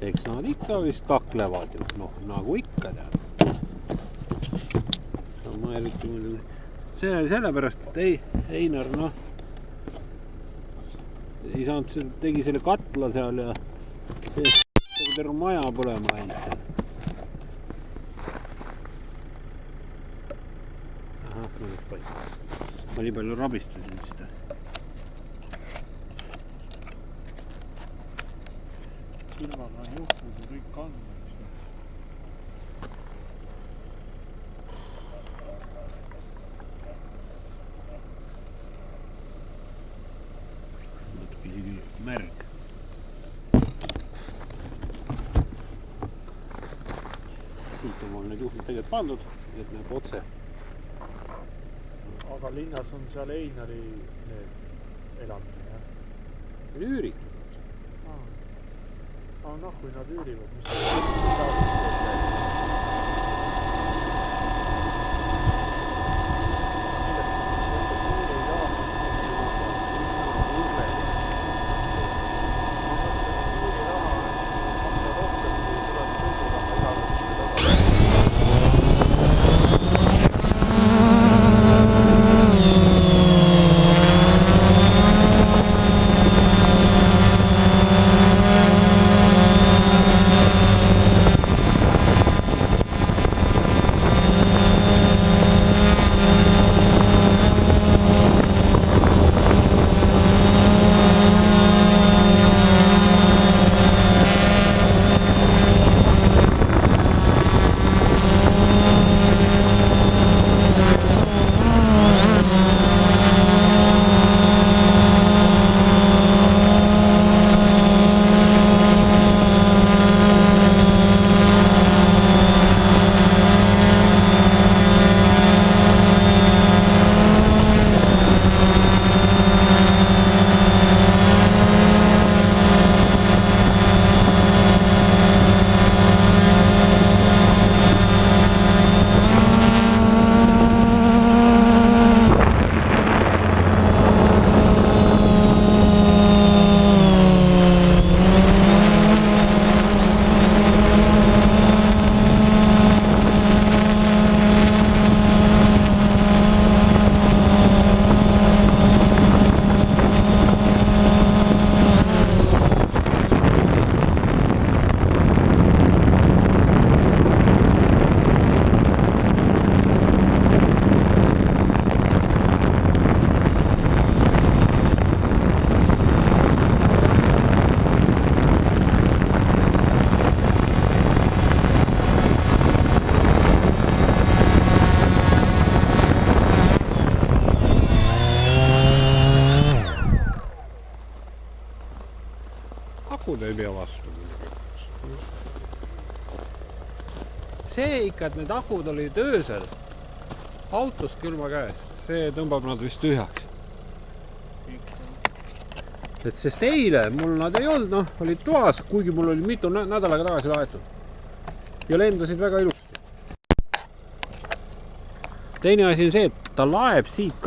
Eks nad ikka vist kaklevad ju, noh, nagu ikka tead. Ma eriti muidugi. See oli sellepärast, et Einar, noh, ei saanud, tegi selle katla seal ja see terve maja põlema läinud seal. Ahah, ma nii palju rabistasin seda. Külmaga on juhtunud ja kõik on. Natuke isegi märg. Siit on mul need juhmed tegelikult pandud, et näeb otse. Aga linnas on seal Einari elamine, jah? Üüritud. Noh, kui nad üürivad, mis akud ei pea vastu. See ikka, et need akud olid öösel autos külma käes, see tõmbab nad vist tühjaks. Sest eile mul nad ei olnud, noh, olid toas, kuigi mul oli mitu nädalaga tagasi laetud. Ja lendasid väga ilusti. Teine asi on see, et ta laeb siit ka.